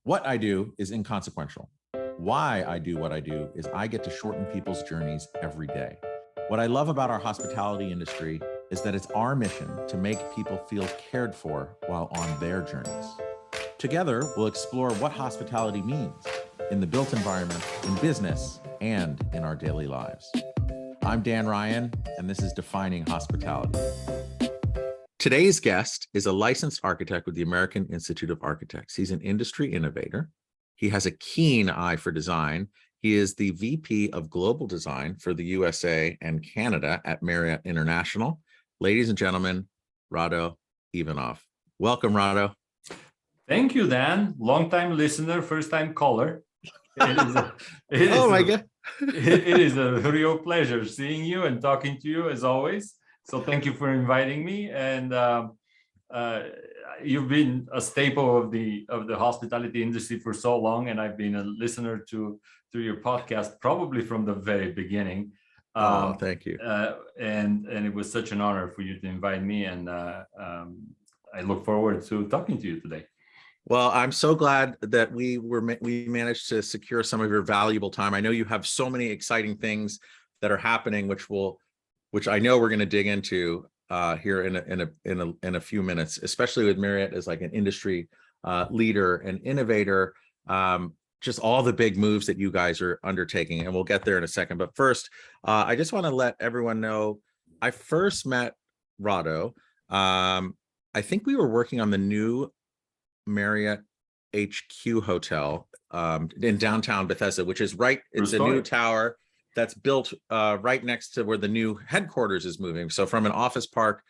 What I do is inconsequential. Why I do what I do is I get to shorten people's journeys every day. What I love about our hospitality industry is that it's our mission to make people feel cared for while on their journeys. Together, we'll explore what hospitality means in the built environment, in business, and in our daily lives. I'm Dan Ryan, and this is Defining Hospitality. Today's guest is a licensed architect with the American Institute of Architects. He's an industry innovator. He has a keen eye for design. He is the VP of Global Design for the USA and Canada at Marriott International. Ladies and gentlemen, Rado Ivanov. Welcome, Rado. Thank you, Dan. Long-time listener, first-time caller. It is a real pleasure seeing you and talking to you as always. So thank you for inviting me. And you've been a staple of the hospitality industry for so long, and I've been a listener to your podcast probably from the very beginning. Thank you. And it was such an honor for you to invite me, and I look forward to talking to you today. Well, I'm so glad that we managed to secure some of your valuable time. I know you have so many exciting things that are happening, which I know we're going to dig into here in a few minutes, especially with Marriott as like an industry leader and innovator. Just all the big moves that you guys are undertaking, and we'll get there in a second. But first, I just want to let everyone know I first met Rado. I think we were working on the new Marriott HQ hotel in downtown Bethesda, which is it's a new tower that's built right next to where the new headquarters is moving. So from an office park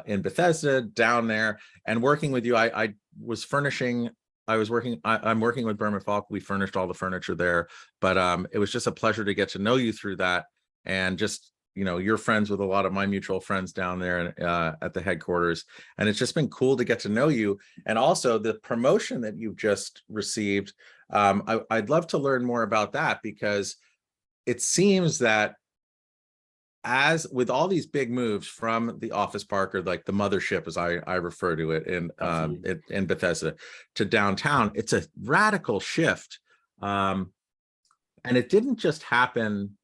in Bethesda down there, and working with you, I'm working with Berman Falk. We furnished all the furniture there, but it was just a pleasure to get to know you through that. And just, you're friends with a lot of my mutual friends down there at the headquarters. And it's just been cool to get to know you. And also the promotion that you've just received. I'd love to learn more about that, because it seems that as with all these big moves from the office park, or like the mothership, as I refer to it in Bethesda, to downtown, it's a radical shift. And it didn't just happen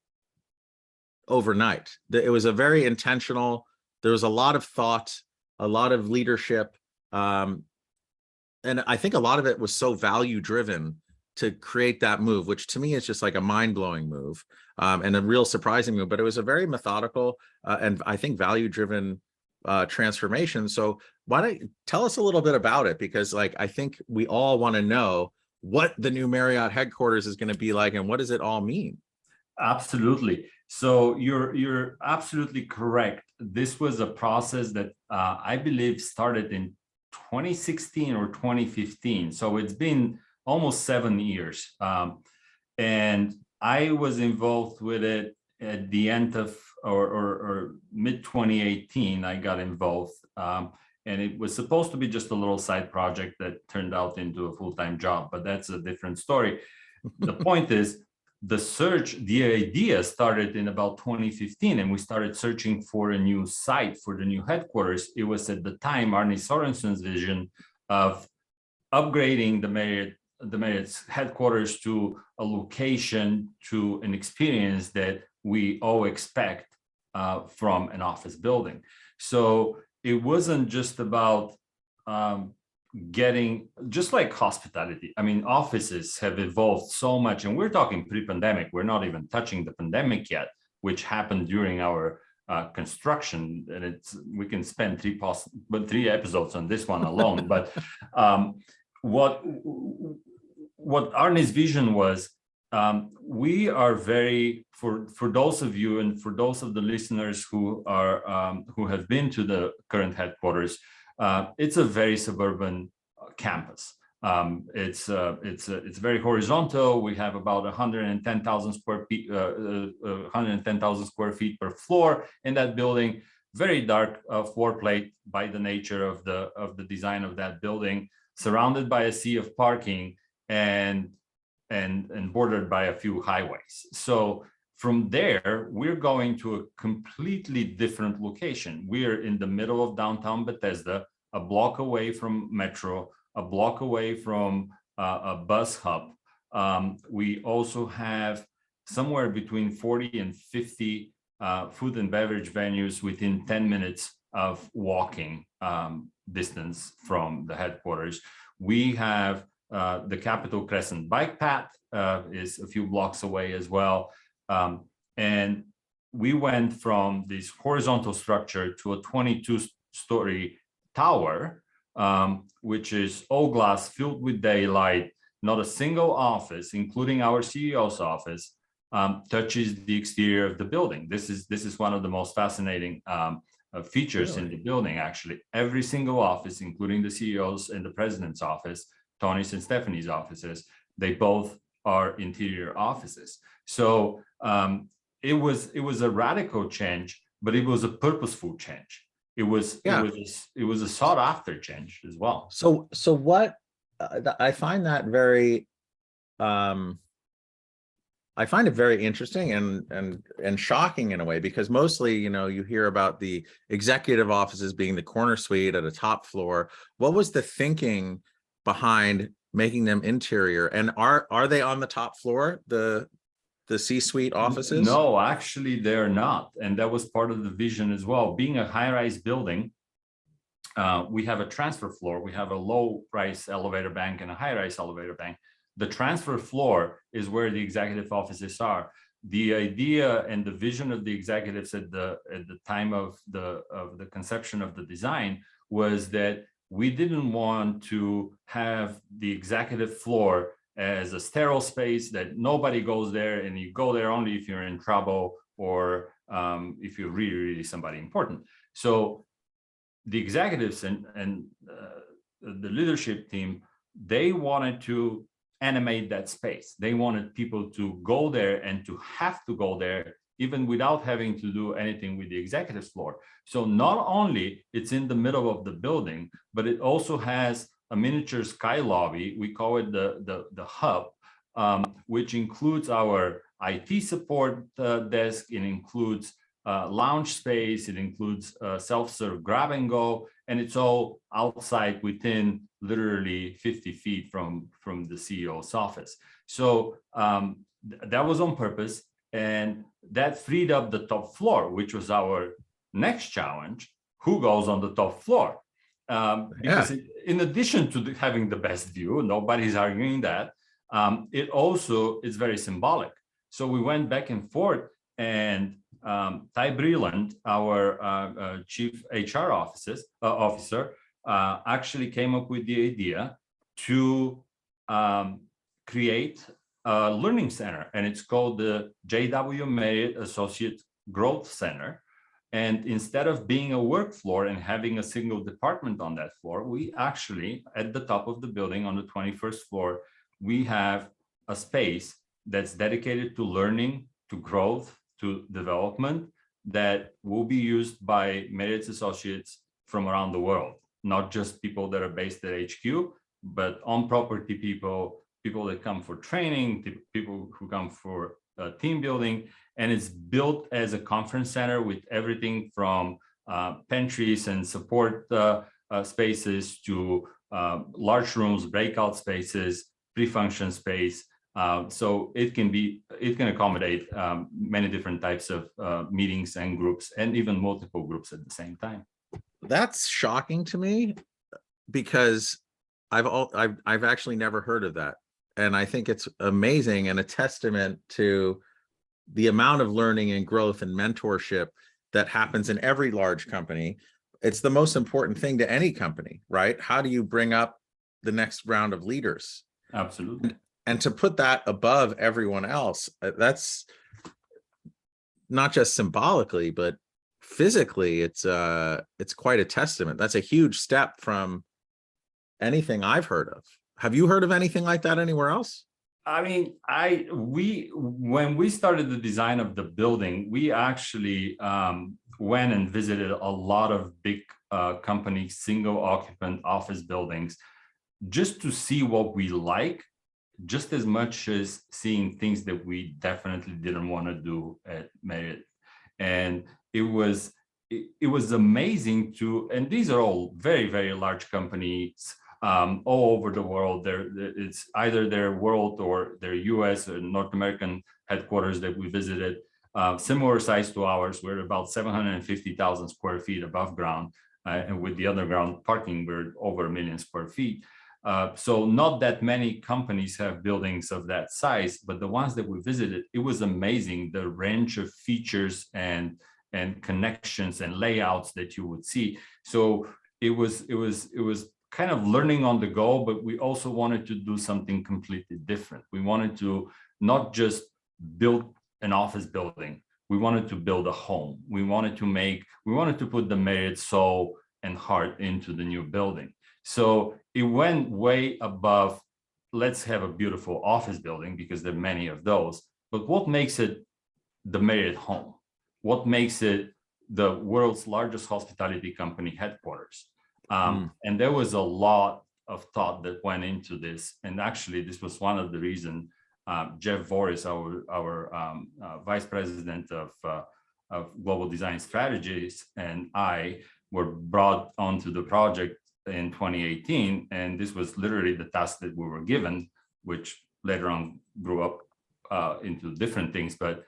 overnight. It was a very intentional, there was a lot of thought, a lot of leadership. And I think a lot of it was so value driven to create that move, which to me is just like a mind-blowing move and a real surprising move, but it was a very methodical and I think value-driven transformation. So why don't you tell us a little bit about it? Because I think we all want to know what the new Marriott headquarters is going to be like, and what does it all mean? Absolutely. So you're absolutely correct. This was a process that I believe started in 2016 or 2015. So it's been almost 7 years. And I was involved with it at the end of or mid 2018. I got involved, and it was supposed to be just a little side project that turned out into a full-time job, but that's a different story. The point is, the idea started in about 2015, and we started searching for a new site for the new headquarters. It was at the time Arne Sorensen's vision of upgrading the Marriott's headquarters to a location, to an experience that we all expect from an office building. So it wasn't just about just like hospitality. I mean, offices have evolved so much, and we're talking pre-pandemic. We're not even touching the pandemic yet, which happened during our construction, and we can spend three episodes on this one alone. But what Arne's vision was, we are very, for those of you and for those of the listeners who have been to the current headquarters, it's a very suburban campus. It's very horizontal. We have about 110,000 square feet, 110,000 square feet per floor in that building. Very dark floor plate by the nature of the design of that building, surrounded by a sea of parking and bordered by a few highways. So from there, we're going to a completely different location. We're in the middle of downtown Bethesda, a block away from Metro, a block away from a bus hub. We also have somewhere between 40 and 50 food and beverage venues within 10 minutes of walking distance from the headquarters. We have the Capitol Crescent bike path is a few blocks away as well. And we went from this horizontal structure to a 22-story tower, which is all glass filled with daylight. Not a single office, including our CEO's office, touches the exterior of the building. This is one of the most fascinating features in the building. Actually, every single office, including the CEO's and the president's office, Tony's and Stephanie's offices, they both are interior offices. So it was a radical change, but it was a purposeful change. It was a sought after change as well. So what I find that very I find it very interesting and shocking in a way, because mostly, you know, you hear about the executive offices being the corner suite at a top floor. What was the thinking behind making them interior? And are they on the top floor, the C-suite offices? No, actually they're not. And that was part of the vision as well. Being a high-rise building, we have a transfer floor. We have a low-rise elevator bank and a high-rise elevator bank. The transfer floor is where the executive offices are. The idea and the vision of the executives at the time of the conception of the design was that we didn't want to have the executive floor as a sterile space that nobody goes there, and you go there only if you're in trouble or if you're really somebody important. So the executives and the leadership team, they wanted to animate that space. They wanted people to go there and to have to go there even without having to do anything with the executive floor. So not only it's in the middle of the building, but it also has a miniature sky lobby. We call it the hub, which includes our IT support desk. It includes lounge space. It includes self-serve grab and go, and it's all outside within literally 50 feet from the CEO's office. So that was on purpose, and that freed up the top floor, which was our next challenge. Who goes on the top floor? Because in addition to having the best view, nobody's arguing that, it also is very symbolic. So we went back and forth, and Ty Breland, our chief HR officer, actually came up with the idea to create a learning center, and it's called the J.W. Marriott Associate Growth Center. And instead of being a work floor and having a single department on that floor, we actually, at the top of the building on the 21st floor, we have a space that's dedicated to learning, to growth, to development, that will be used by Marriott's associates from around the world, not just people that are based at HQ, but on-property people that come for training, people who come for team building. And it's built as a conference center with everything from pantries and support spaces to large rooms, breakout spaces, pre-function space. So it can accommodate many different types of meetings and groups, and even multiple groups at the same time. That's shocking to me, because I've actually never heard of that. And I think it's amazing and a testament to the amount of learning and growth and mentorship that happens in every large company. It's the most important thing to any company, right? How do you bring up the next round of leaders? Absolutely. And to put that above everyone else, that's not just symbolically, but physically, it's quite a testament. That's a huge step from anything I've heard of. Have you heard of anything like that anywhere else? I mean, when we started the design of the building, we actually went and visited a lot of big companies, single occupant office buildings, just to see what we like, just as much as seeing things that we definitely didn't want to do at Marriott. And it was amazing to, and these are all very, very large companies, all over the world. It's either their world or their US or North American headquarters that we visited, similar size to ours. We're about 750,000 square feet above ground. And with the underground parking, we're over 1 million square feet. So not that many companies have buildings of that size, but the ones that we visited, it was amazing, the range of features and connections and layouts that you would see. So it was kind of learning on the go, but we also wanted to do something completely different. We wanted to not just build an office building. We wanted to build a home. We wanted to put the Marriott soul and heart into the new building. So it went way above, let's have a beautiful office building, because there are many of those. But what makes it the Marriott home? What makes it the world's largest hospitality company headquarters? And there was a lot of thought that went into this. And actually, this was one of the reasons Jeff Voris, our vice president of global design strategies, and I were brought onto the project in 2018. And this was literally the task that we were given, which later on grew up into different things. But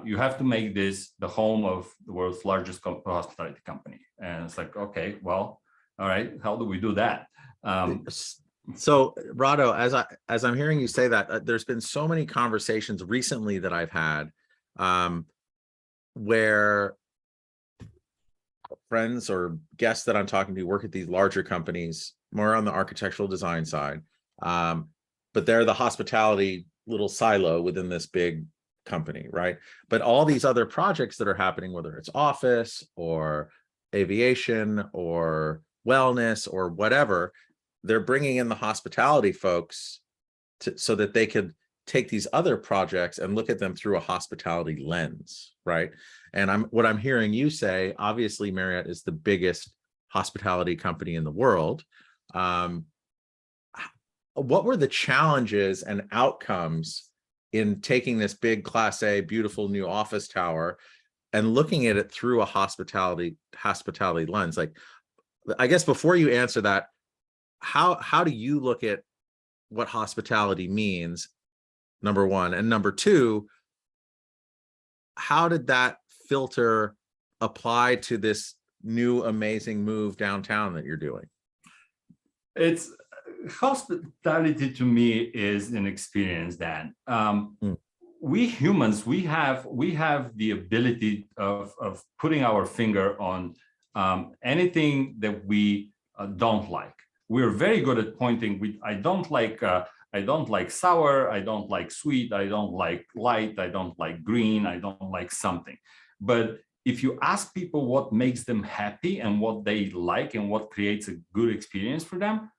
you have to make this the home of the world's largest hospitality company. And it's like, okay, well, all right, how do we do that? So Rado, as I'm hearing you say that, there's been so many conversations recently that I've had where friends or guests that I'm talking to work at these larger companies, more on the architectural design side, but they're the hospitality little silo within this big company, right? But all these other projects that are happening, whether it's office or aviation or wellness or whatever, they're bringing in the hospitality folks so that they could take these other projects and look at them through a hospitality lens, right? And what I'm hearing you say, obviously Marriott is the biggest hospitality company in the world. What were the challenges and outcomes in taking this big Class A, beautiful new office tower and looking at it through a hospitality lens? Like, I guess before you answer that, how do you look at what hospitality means, number one, and number two, how did that filter apply to this new amazing move downtown that you're doing? It's hospitality to me is an experience, Dan. We humans, we have the ability of putting our finger on anything that we don't like. We're very good at pointing. I don't like sour. I don't like sweet. I don't like light. I don't like green. I don't like something. But if you ask people what makes them happy and what they like and what creates a good experience for them,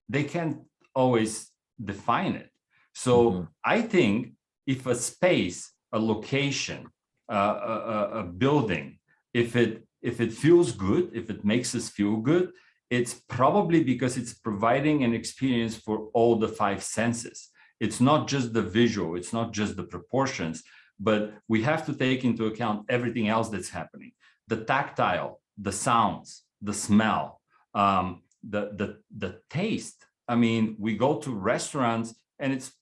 they can't always define it. So I think if a space, a location, a building, if it feels good, if it makes us feel good, it's probably because it's providing an experience for all the 5 senses. It's not just the visual, it's not just the proportions, but we have to take into account everything else that's happening. The tactile, the sounds, the smell, the taste. I mean, we go to restaurants and it's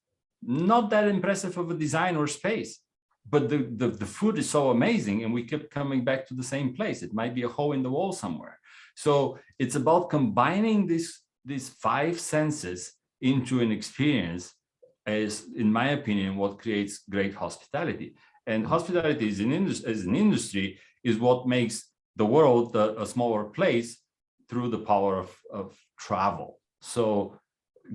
not that impressive of a design or space, but the food is so amazing and we kept coming back to the same place. It might be a hole in the wall somewhere. So it's about combining these 5 senses into an experience as, in my opinion, what creates great hospitality. And hospitality as an industry is what makes the world a smaller place through the power of travel. So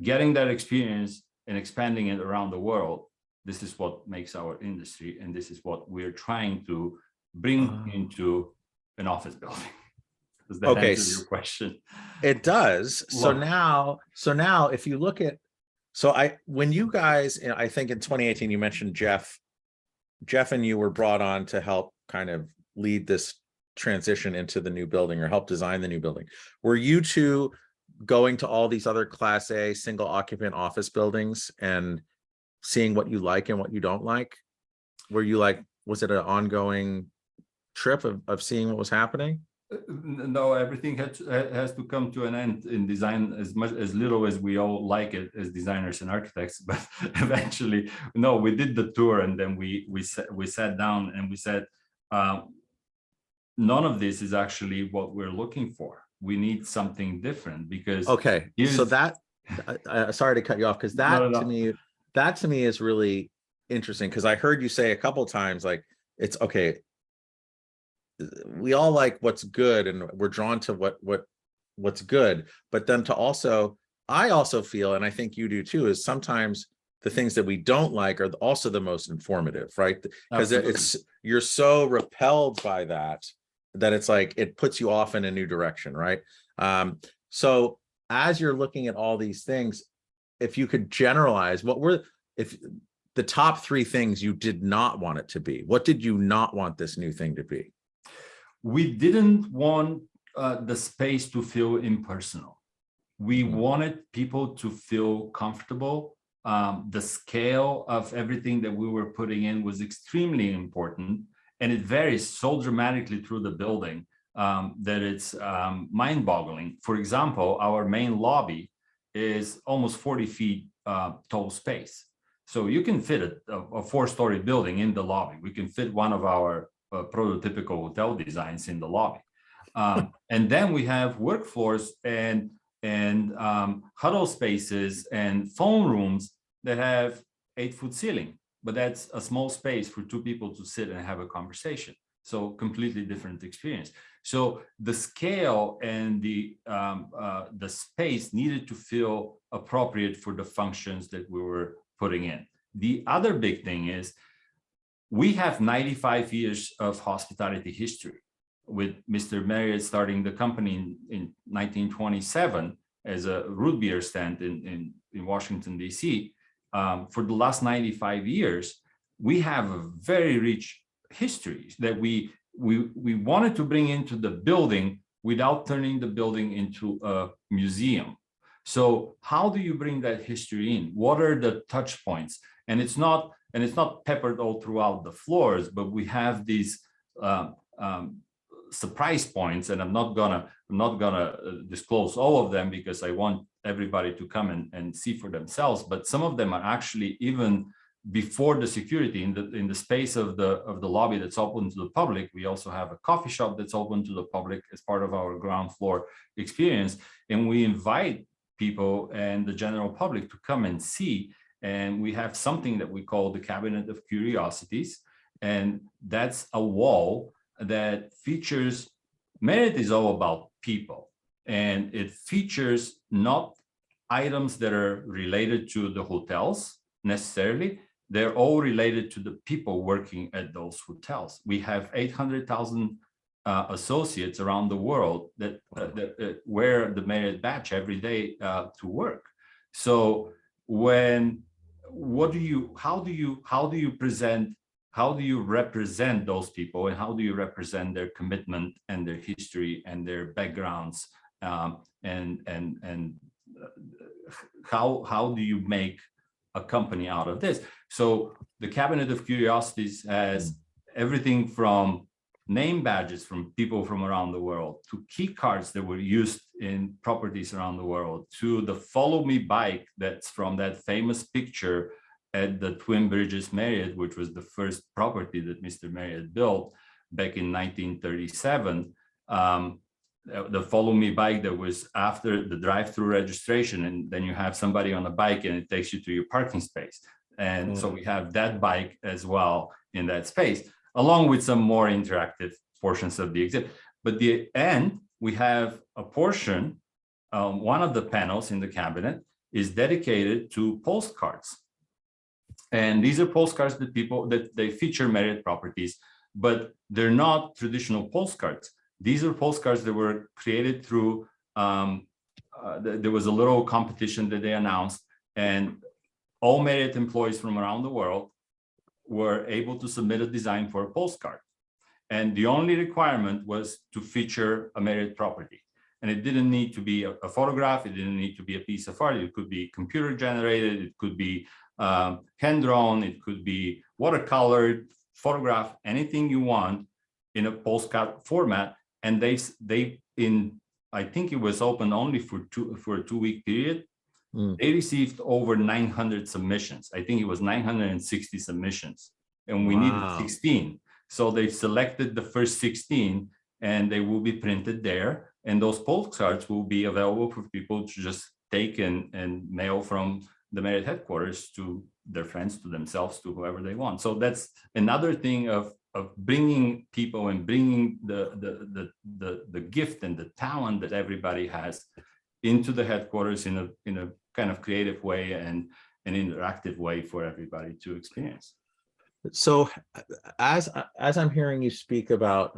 getting that experience and expanding it around the world, this is what makes our industry, and this is what we're trying to bring into an office building. Does that answer your question? It does. So now if you look at, when you guys, I think in 2018, you mentioned Jeff and you were brought on to help kind of lead this transition into the new building or help design the new building. Were you two going to all these other Class A single occupant office buildings and seeing what you like and what you don't like? Were you like, was it an ongoing trip of seeing what was happening? No, everything has to come to an end in design, as little as we all like it as designers and architects. But eventually, no, we did the tour, and then we sat down and we said, none of this is actually what we're looking for. We need something different, because Okay, so that sorry to cut you off, because that to me is really interesting, because I heard you say a couple times, like, it's okay, we all like what's good and we're drawn to what's good, but then to also, I also feel, and I think you do too, is sometimes the things that we don't like are also the most informative, right? Because it's, you're so repelled by that it's like it puts you off in a new direction, right? So as you're looking at all these things, if you could generalize, what were, if the top 3 things you did not want it to be, what did you not want this new thing to be? We didn't want the space to feel impersonal. We wanted people to feel comfortable. The scale of everything that we were putting in was extremely important, and it varies so dramatically through the building that it's mind-boggling. For example, our main lobby is almost 40 feet tall space. So you can fit a 4-story building in the lobby. We can fit one of our prototypical hotel designs in the lobby. And then we have work floors and huddle spaces and phone rooms that have 8-foot ceiling, but that's a small space for 2 people to sit and have a conversation. So completely different experience. So the scale and the space needed to feel appropriate for the functions that we were putting in. The other big thing is, we have 95 years of hospitality history, with Mr. Marriott starting the company in 1927 as a root beer stand in Washington, D.C. For the last 95 years, we have a very rich history that we wanted to bring into the building without turning the building into a museum. So how do you bring that history in? What are the touch points? And it's not peppered all throughout the floors, but we have these surprise points, and I'm not gonna disclose all of them because I want everybody to come and see for themselves. But some of them are actually even before the security in the space of the lobby that's open to the public. We also have a coffee shop that's open to the public as part of our ground floor experience, and we invite people and the general public to come and see. And we have something that we call the Cabinet of Curiosities. And that's a wall that features, Marriott is all about people. And it features not items that are related to the hotels necessarily. They're all related to the people working at those hotels. We have 800,000 associates around the world that wear the Marriott badge every day to work. So how do you represent those people, and how do you represent their commitment and their history and their backgrounds, and how do you make a company out of this? So the Cabinet of Curiosities has everything from name badges from people from around the world, to key cards that were used in properties around the world, to the Follow Me bike that's from that famous picture at the Twin Bridges Marriott, which was the first property that Mr. Marriott built back in 1937. The Follow Me bike that was after the drive-through registration, and then you have somebody on a bike and it takes you to your parking space. And so we have that bike as well in that space, along with some more interactive portions of the exhibit. But the end, we have a portion, one of the panels in the cabinet is dedicated to postcards. And these are postcards that they feature Marriott properties, but they're not traditional postcards. These are postcards that were created through, there was a little competition that they announced, and all Marriott employees from around the world were able to submit a design for a postcard. And the only requirement was to feature a Marriott property. And it didn't need to be a photograph. It didn't need to be a piece of art. It could be computer generated. It could be hand-drawn. It could be watercolored, photograph, anything you want in a postcard format. and I think it was open only for a 2-week period. They received over 900 submissions. I think it was 960 submissions, and we needed 16. So they selected the first 16, and they will be printed there. And those postcards will be available for people to just take and mail from the Marriott headquarters to their friends, to themselves, to whoever they want. So that's another thing of bringing people and bringing the gift and the talent that everybody has into the headquarters in a kind of creative way and an interactive way for everybody to experience. So as I'm hearing you speak about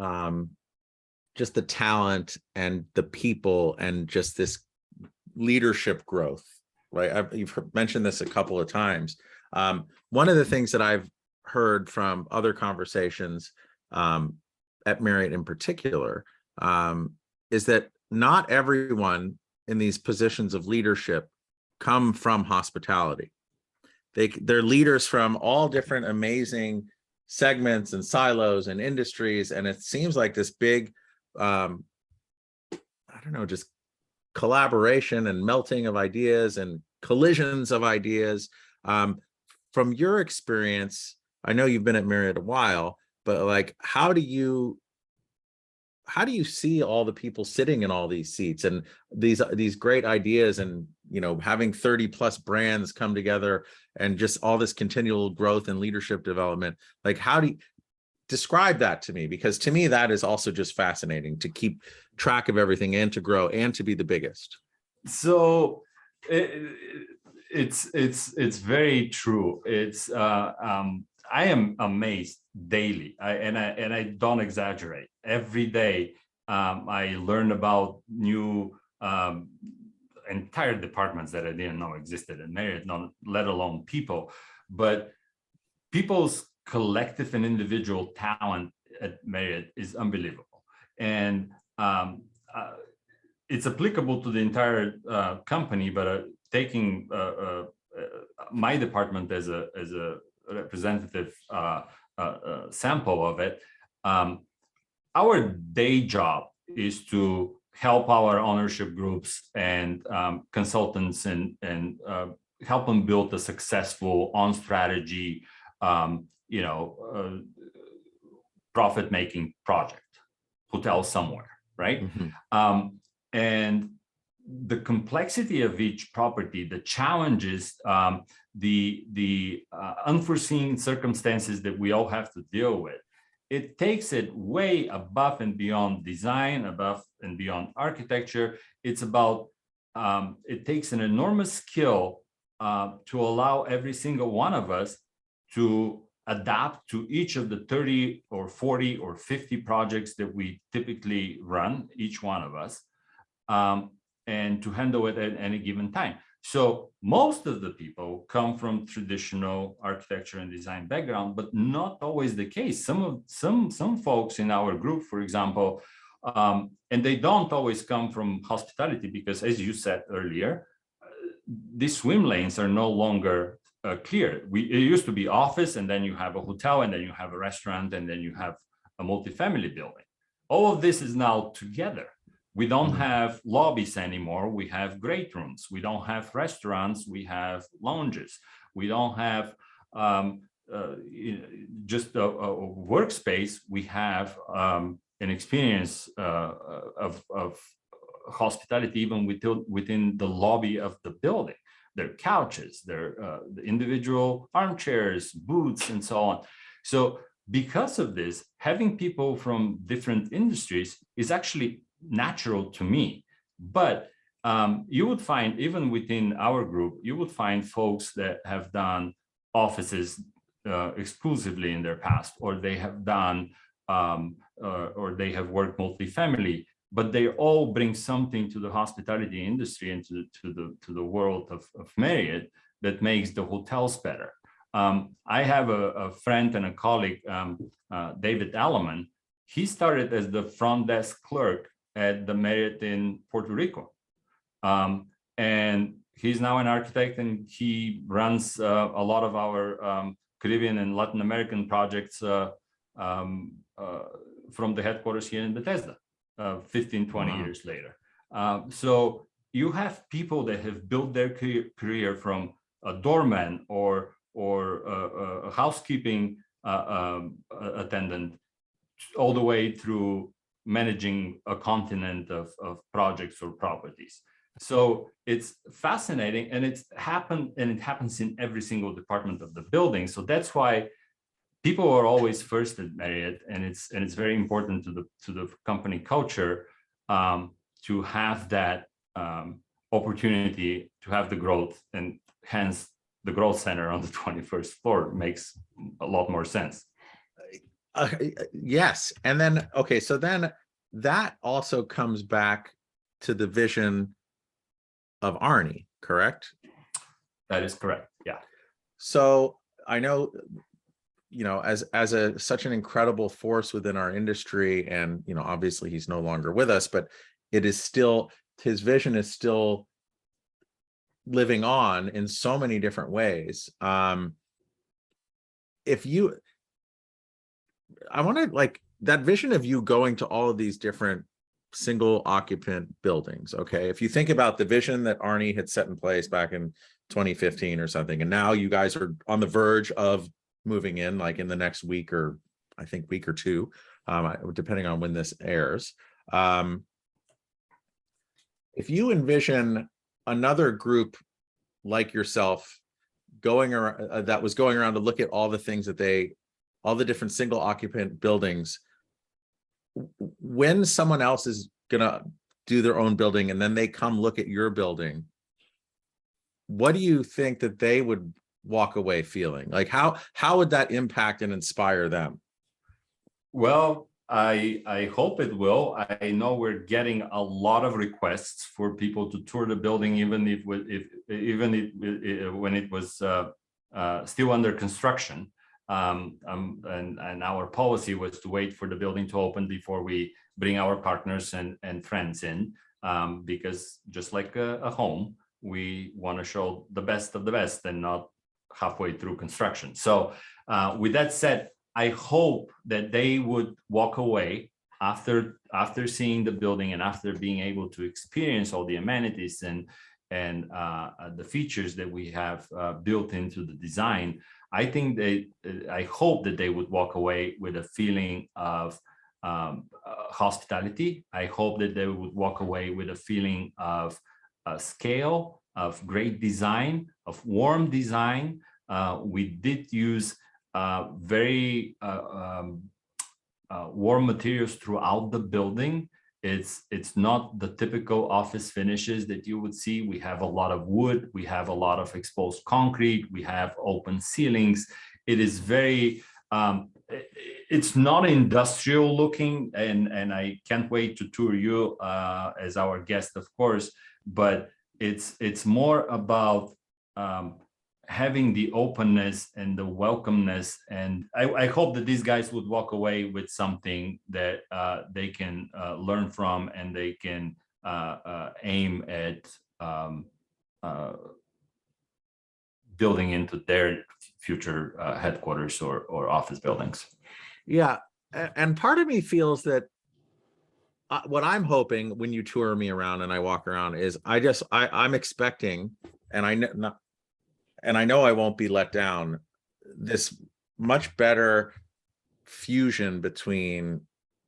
just the talent and the people and just this leadership growth, right? You've mentioned this a couple of times. One of the things that I've heard from other conversations at Marriott in particular is that not everyone in these positions of leadership come from hospitality. They're leaders from all different amazing segments and silos and industries, and it seems like this big I don't know, just collaboration and melting of ideas and collisions of ideas. From your experience, I know you've been at Marriott a while, but like, how do you see all the people sitting in all these seats and these great ideas, and having 30 plus brands come together and just all this continual growth and leadership development? Like, how do you describe that to me? Because to me, that is also just fascinating, to keep track of everything and to grow and to be the biggest. So it's very true. I am amazed daily, and I don't exaggerate. Every day, I learn about new entire departments that I didn't know existed in Marriott, not let alone people, but people's collective and individual talent at Marriott is unbelievable, and it's applicable to the entire company. But taking my department as a representative sample of it, our day job is to help our ownership groups and consultants and help them build a successful on strategy, profit-making project, hotel somewhere, right? Mm-hmm. And the complexity of each property, the challenges, the unforeseen circumstances that we all have to deal with, it takes it way above and beyond design, above and beyond architecture. It's about, it takes an enormous skill to allow every single one of us to adapt to each of the 30 or 40 or 50 projects that we typically run, each one of us, and to handle it at any given time. So most of the people come from traditional architecture and design background, but not always the case. Some folks in our group, for example, and they don't always come from hospitality, because as you said earlier, these swim lanes are no longer clear. It used to be office, and then you have a hotel, and then you have a restaurant, and then you have a multifamily building. All of this is now together. We don't have lobbies anymore. We have great rooms. We don't have restaurants. We have lounges. We don't have just a workspace. We have an experience of hospitality even within the lobby of the building. There are couches, there are the individual armchairs, booths, and so on. So because of this, having people from different industries is actually natural to me. But you would find, even within our group, you would find folks that have done offices exclusively in their past, or they have done or they have worked multifamily, but they all bring something to the hospitality industry and to the world of Marriott that makes the hotels better. I have a friend and a colleague, David Alleman. He started as the front desk clerk at the Marriott in Puerto Rico. And he's now an architect, and he runs a lot of our Caribbean and Latin American projects from the headquarters here in Bethesda. 15, 20 Wow. years later. So you have people that have built their career from a doorman or a housekeeping attendant all the way through managing a continent of projects or properties. So it's fascinating, and it happens in every single department of the building. So that's why people are always first at Marriott, and it's very important to the company culture to have that opportunity to have the growth, and hence the growth center on the 21st floor makes a lot more sense. Yes. And then, okay, so then that also comes back to the vision of Arnie, correct? That is correct. Yeah. So I know, you know, as such an incredible force within our industry, and, you know, obviously he's no longer with us, but it is still, his vision is still living on in so many different ways. I want to, like, that vision of you going to all of these different single occupant buildings. Okay. If you think about the vision that Arnie had set in place back in 2015 or something, and now you guys are on the verge of moving in, like in the next week, or I think week or two, depending on when this airs. If you envision another group like yourself going around, that was going around to look at all the things that all the different single occupant buildings, when someone else is gonna do their own building and then they come look at your building, what do you think that they would walk away feeling? Like, how would that impact and inspire them? Well, I hope it will. I know we're getting a lot of requests for people to tour the building, even when it was still under construction. And our policy was to wait for the building to open before we bring our partners and friends in, because just like a home, we want to show the best of the best and not halfway through construction. So with that said, I hope that they would walk away after seeing the building and after being able to experience all the amenities and the features that we have built into the design. I hope that they would walk away with a feeling of hospitality. I hope that they would walk away with a feeling of scale, of great design, of warm design. We did use very warm materials throughout the building. It's not the typical office finishes that you would see. We have a lot of wood, we have a lot of exposed concrete, we have open ceilings. It is very it's not industrial looking, and I can't wait to tour you as our guest, of course, but it's more about having the openness and the welcomeness. And I hope that these guys would walk away with something that they can learn from, and they can aim at building into their future headquarters or office buildings. Yeah. And part of me feels that what I'm hoping when you tour me around and I walk around is I'm expecting, and I know I won't be let down, this much better fusion between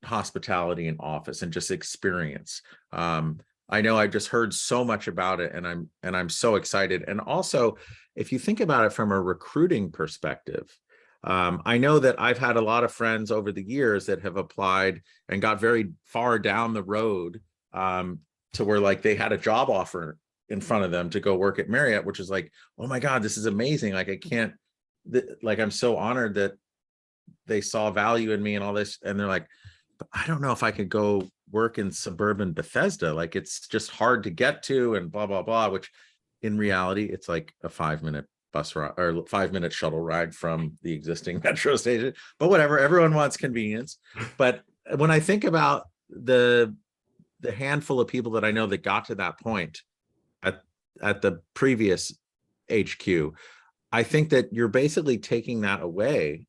hospitality and office and just experience. I know I've just heard so much about it, and I'm so excited. And also, if you think about it from a recruiting perspective, I know that I've had a lot of friends over the years that have applied and got very far down the road to where, like, they had a job offer in front of them to go work at Marriott, which is like, oh my God, this is amazing. Like, I'm so honored that they saw value in me and all this. And they're like, but I don't know if I could go work in suburban Bethesda. Like, it's just hard to get to and blah, blah, blah, which in reality, it's like a 5-minute bus ride or 5-minute shuttle ride from the existing metro station, but whatever, everyone wants convenience. But when I think about the handful of people that I know that got to that point at the previous HQ, I think that you're basically taking that away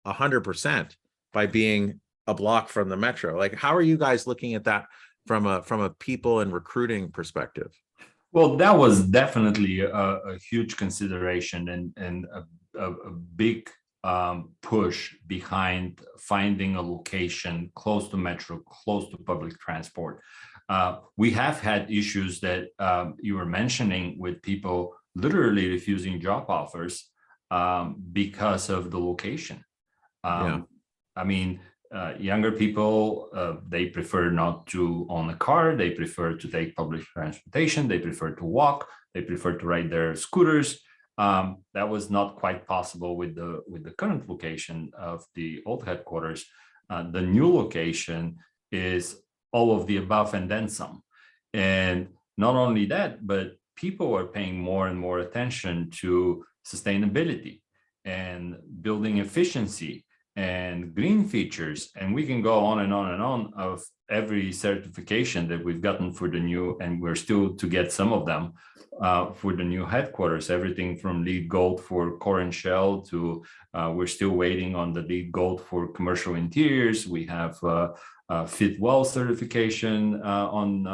100% by being a block from the metro. Like, how are you guys looking at that from a people and recruiting perspective? Well, that was definitely a huge consideration and a big push behind finding a location close to metro, close to public transport. We have had issues that you were mentioning with people literally refusing job offers because of the location. Yeah. I mean, younger people, they prefer not to own a car. They prefer to take public transportation. They prefer to walk. They prefer to ride their scooters. That was not quite possible with the current location of the old headquarters. The new location is all of the above and then some. And not only that, but people are paying more and more attention to sustainability and building efficiency and green features, and we can go on and on and on of every certification that we've gotten for the new, and we're still to get some of them for the new headquarters, everything from LEED Gold for core and shell to we're still waiting on the LEED Gold for commercial interiors. We have Fit Well certification on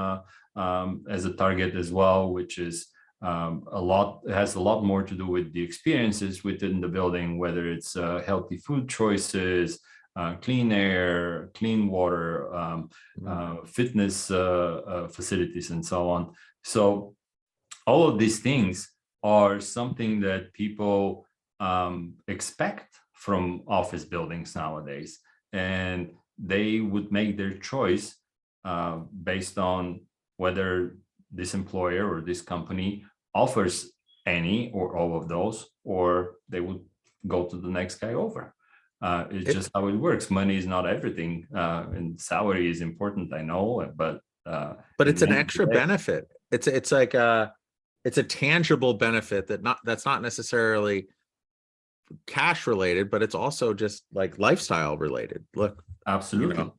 as a target as well, which is it has a lot more to do with the experiences within the building, whether it's healthy food choices, clean air, clean water, fitness facilities, and so on. So all of these things are something that people expect from office buildings nowadays, and they would make their choice based on whether this employer or this company offers any or all of those, or they would go to the next guy over. It's just how it works. Money is not everything, and salary is important, I know, but it's an extra benefit. It's like it's a tangible benefit that's not necessarily cash related, but it's also just like lifestyle related. Look, absolutely. You know,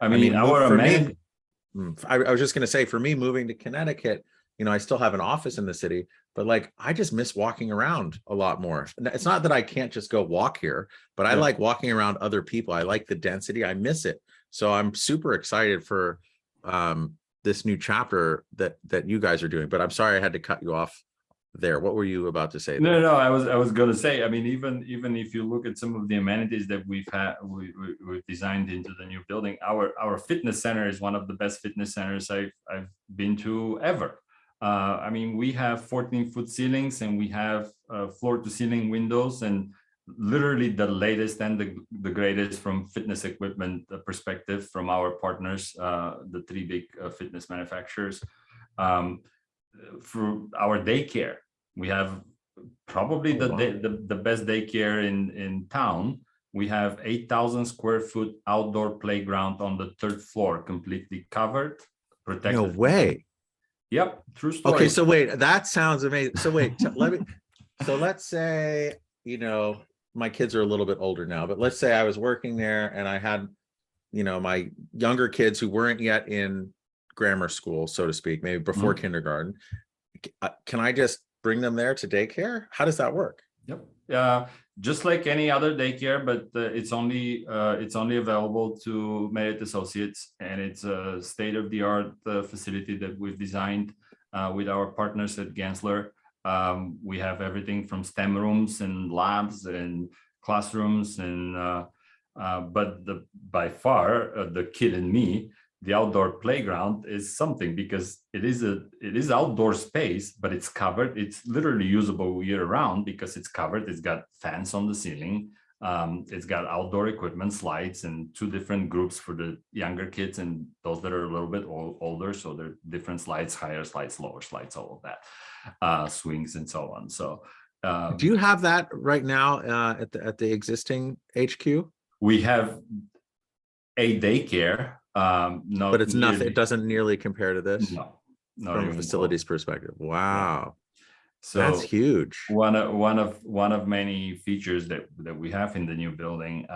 I mean, I was just going to say, for me, moving to Connecticut, I still have an office in the city, but like, I just miss walking around a lot more. It's not that I can't just go walk here, but I like walking around other people. I like the density. I miss it. So I'm super excited for this new chapter that you guys are doing, but I'm sorry I had to cut you off there. What were you about to say there? No, I was going to say, I mean, even if you look at some of the amenities that we've designed into the new building, our fitness center is one of the best fitness centers I've been to ever. I mean, we have 14-foot ceilings, and we have floor-to-ceiling windows, and literally the latest and the greatest from fitness equipment perspective from our partners, the three big fitness manufacturers. For our daycare, we have probably the best daycare in town. We have 8,000 square foot outdoor playground on the 3rd floor, completely covered, protected. No way. Yep, true story. Okay, so wait, that sounds amazing. So wait, let's say, my kids are a little bit older now, but let's say I was working there and I had, my younger kids who weren't yet in grammar school, so to speak, maybe before kindergarten. Can I just bring them there to daycare? How does that work? Yep. Just like any other daycare, but it's only available to Marriott Associates, and it's a state-of-the-art facility that we've designed with our partners at Gensler. We have everything from STEM rooms and labs and classrooms, and but by far the kid in me, the outdoor playground is something, because it is outdoor space, but it's covered. It's literally usable year round because it's covered. It's got fans on the ceiling. It's got outdoor equipment, slides, and 2 different groups for the younger kids and those that are a little bit older. So there are different slides, higher slides, lower slides, all of that, swings and so on. So do you have that right now at the existing HQ? We have a daycare. No, but it's nothing. It doesn't nearly compare to this. No, from a facilities perspective. Wow, yeah. So that's huge. One of many features that we have in the new building.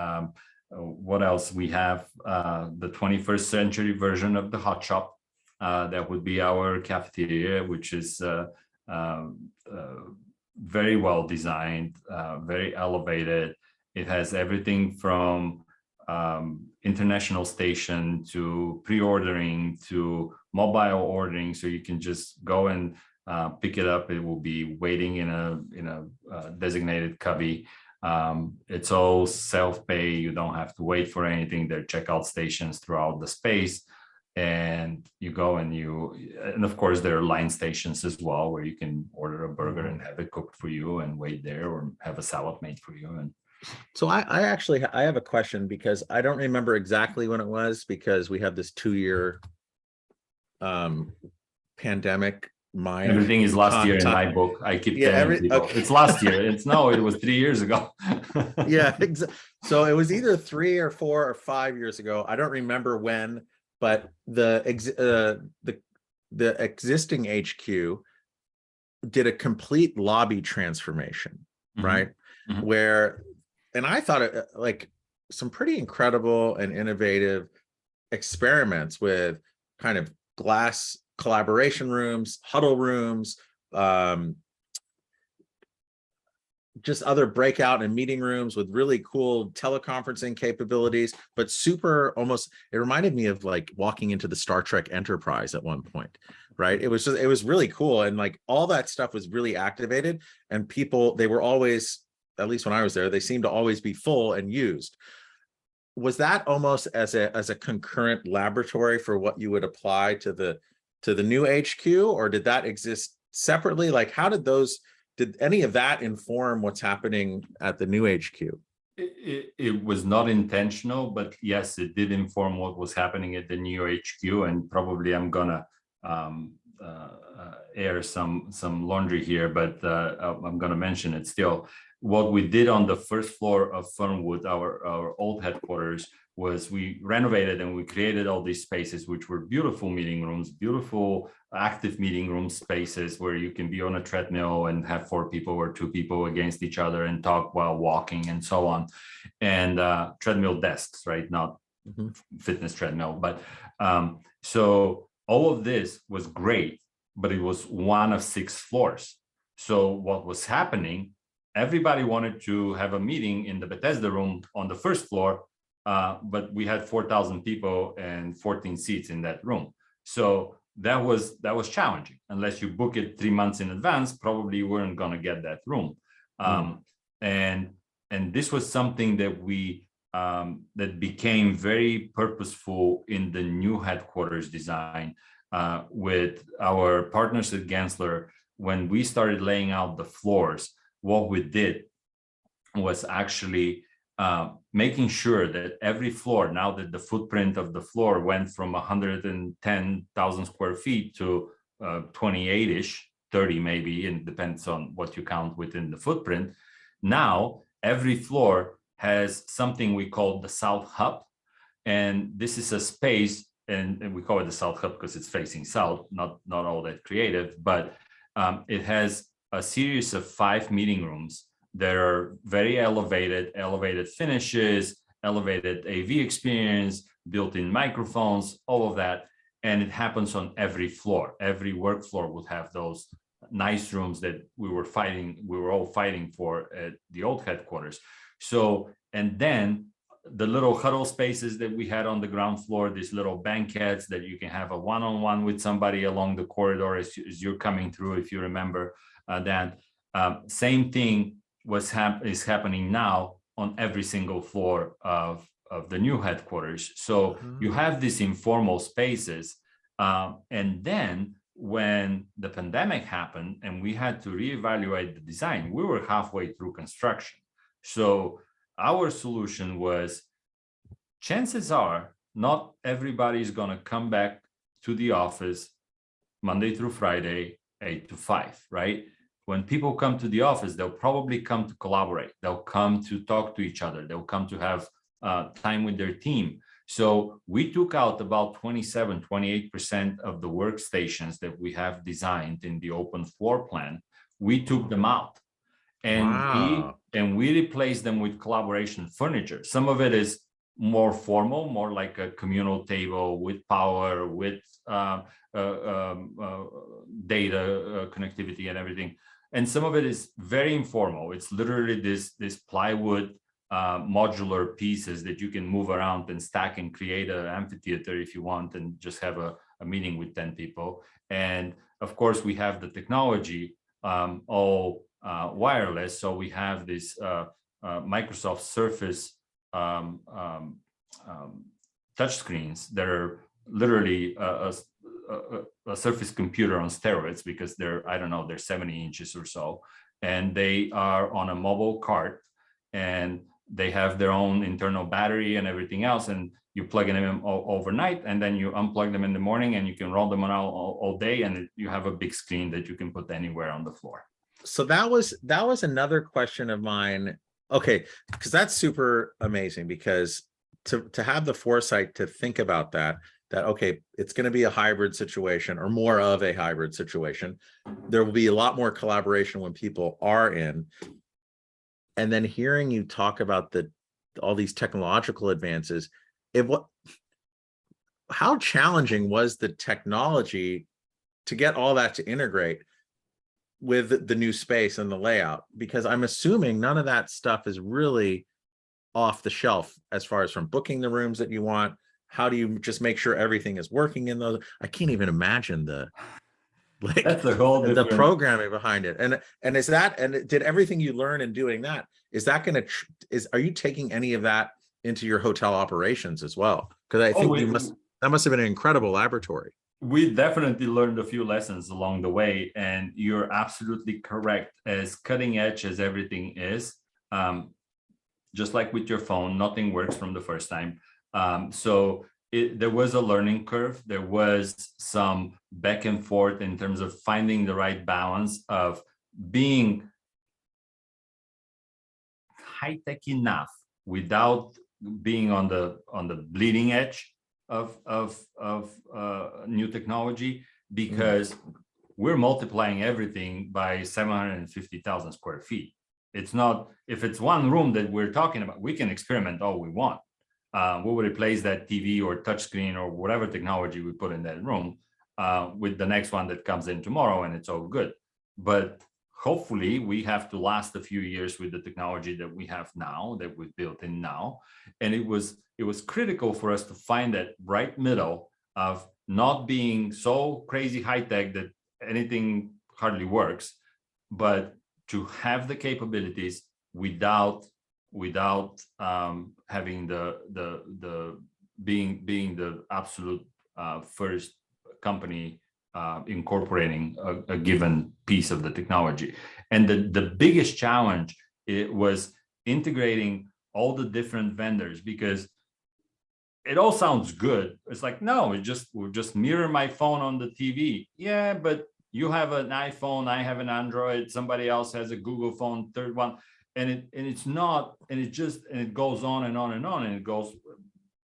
What else? We have the 21st century version of the hot shop. That would be our cafeteria, which is very well designed, very elevated. It has everything from international station to pre-ordering to mobile ordering, so you can just go and pick it up. It will be waiting in a designated cubby. It's all self-pay. You don't have to wait for anything. There are checkout stations throughout the space, and you go and of course there are line stations as well where you can order a burger and have it cooked for you and wait there, or have a salad made for you. And so I actually I have a question, because I don't remember exactly when it was, because we have this 2-year pandemic. Everything is last year in my book. I keep telling people it's last year. It was 3 years ago. Yeah, so it was either 3 or 4 or 5 years ago. I don't remember when, but the existing HQ did a complete lobby transformation, right? Where, and I thought it like some pretty incredible and innovative experiments with kind of glass collaboration rooms, huddle rooms, just other breakout and meeting rooms with really cool teleconferencing capabilities, but super almost, it reminded me of like walking into the Star Trek Enterprise at one point, right? It was really cool. And like all that stuff was really activated, and people, they were always, at least when I was there, they seemed to always be full and used. Was that almost as a concurrent laboratory for what you would apply to the new HQ, or did that exist separately? Like, how did any of that inform what's happening at the new HQ? It was not intentional, but yes, it did inform what was happening at the new HQ. And probably I'm gonna air some laundry here, but I'm gonna mention it still. What we did on the first floor of Fernwood, our old headquarters, was we renovated and we created all these spaces, which were beautiful meeting rooms, beautiful active meeting room spaces where you can be on a treadmill and have 4 people or 2 people against each other and talk while walking and so on. And treadmill desks, right? Not fitness treadmill. But so all of this was great, but it was one of 6 floors. So what was happening, everybody wanted to have a meeting in the Bethesda room on the first floor, but we had 4,000 people and 14 seats in that room. So that was challenging. Unless you book it 3 months in advance, probably you weren't going to get that room. And this was something that we that became very purposeful in the new headquarters design with our partners at Gensler. When we started laying out the floors, what we did was actually making sure that every floor, now that the footprint of the floor went from 110,000 square feet to 28-ish, 30 maybe, and depends on what you count within the footprint. Now, every floor has something we call the South Hub. And this is a space, and we call it the South Hub because it's facing south, not all that creative, but it has a series of 5 meeting rooms that are very elevated finishes, elevated AV experience, built-in microphones, all of that. And it happens on every floor. Every work floor would have those nice rooms that we were all fighting for at the old headquarters. So, and then the little huddle spaces that we had on the ground floor, these little banquettes that you can have a one-on-one with somebody along the corridor as you're coming through, if you remember that. Same thing is happening now on every single floor of the new headquarters. So you have these informal spaces. And then when the pandemic happened and we had to reevaluate the design, we were halfway through construction. So our solution was, chances are not everybody is going to come back to the office Monday through Friday, 8 to 5, right? When people come to the office, they'll probably come to collaborate. They'll come to talk to each other. They'll come to have time with their team. So we took out about 28% of the workstations that we have designed in the open floor plan. We took them out. And we replaced them with collaboration furniture. Some of it is more formal, more like a communal table with power, with data connectivity and everything. And some of it is very informal. It's literally this plywood modular pieces that you can move around and stack and create an amphitheater if you want, and just have a meeting with 10 people. And of course, we have the technology all wireless. So we have this Microsoft Surface touchscreens that are literally a Surface computer on steroids, because they're, I don't know, they're 70 inches or so. And they are on a mobile cart, and they have their own internal battery and everything else. And you plug in them overnight, and then you unplug them in the morning, and you can roll them on all day. And you have a big screen that you can put anywhere on the floor. So that was another question of mine. Okay, because that's super amazing, because to have the foresight to think about that okay, it's going to be a hybrid situation, or more of a hybrid situation. There will be a lot more collaboration when people are in. And then hearing you talk about all these technological advances, how challenging was the technology to get all that to integrate with the new space and the layout? Because I'm assuming none of that stuff is really off the shelf, as far as from booking the rooms that you want. How do you just make sure everything is working in those? I can't even imagine That's a whole the different programming behind it. And is that, and did everything you learn in doing that, is that going to, are you taking any of that into your hotel operations as well? Because I think that must have been an incredible laboratory. We definitely learned a few lessons along the way, and you're absolutely correct. As cutting edge as everything is, just like with your phone, nothing works from the first time. So there was a learning curve. There was some back and forth in terms of finding the right balance of being high-tech enough without being on the bleeding edge of new technology, because we're multiplying everything by 750,000 square feet. It's not, if it's one room that we're talking about, we can experiment all we want. We will replace that TV or touchscreen or whatever technology we put in that room with the next one that comes in tomorrow, and it's all good. But hopefully we have to last a few years with the technology that we have now, that we've built in now. And it was critical for us to find that right middle of not being so crazy high tech that anything hardly works, but to have the capabilities without having the being the absolute first company incorporating a given piece of the technology. And the biggest challenge, it was integrating all the different vendors, because it all sounds good. It's like, no, we'll just mirror my phone on the TV. Yeah, but you have an iPhone, I have an Android, somebody else has a Google phone, third one. And it's not, and it goes on and on and on, and it goes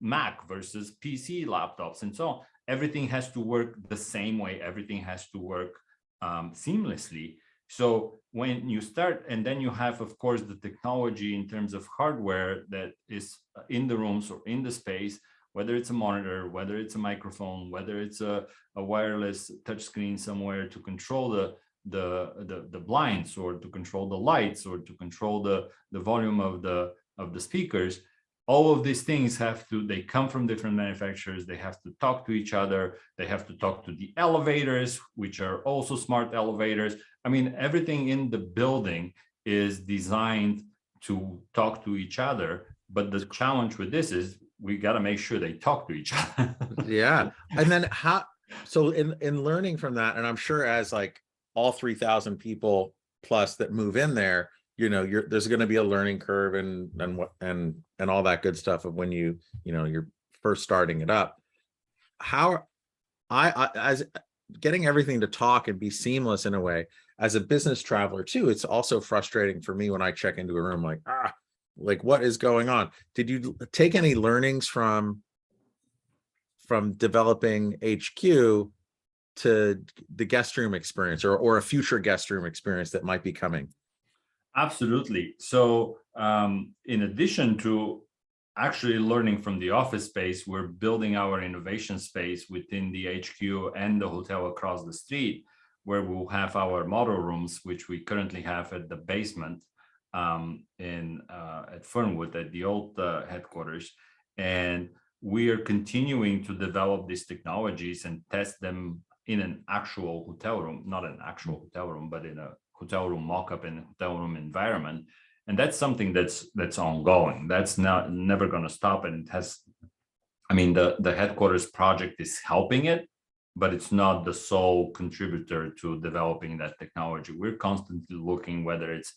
Mac versus PC laptops and so on. Everything has to work the same way. Everything has to work seamlessly. So when you start, and then you have, of course, the technology in terms of hardware that is in the rooms or in the space, whether it's a monitor, whether it's a microphone, whether it's a wireless touchscreen somewhere to control the blinds, or to control the lights, or to control the volume of the speakers. All of these things they come from different manufacturers. They have to talk to each other. They have to talk to the elevators, which are also smart elevators. I mean, everything in the building is designed to talk to each other. But the challenge with this is we got to make sure they talk to each other. Yeah. And then so in learning from that, and I'm sure as like all 3,000 people plus that move in there, there's going to be a learning curve and all that good stuff of when you're first starting it up. How I as getting everything to talk and be seamless in a way, as a business traveler too, it's also frustrating for me when I check into a room like what is going on? Did you take any learnings from developing HQ to the guest room experience, or a future guest room experience that might be coming? Absolutely. So in addition to actually learning from the office space, we're building our innovation space within the HQ and the hotel across the street, where we'll have our model rooms, which we currently have at the basement. at Fernwood at the old headquarters, and we are continuing to develop these technologies and test them in an actual hotel room, not an actual hotel room, but in a hotel room mock-up and hotel room environment. And that's something that's ongoing. That's never going to stop. And it has, I mean, the headquarters project is helping it, but it's not the sole contributor to developing that technology. We're constantly looking, whether it's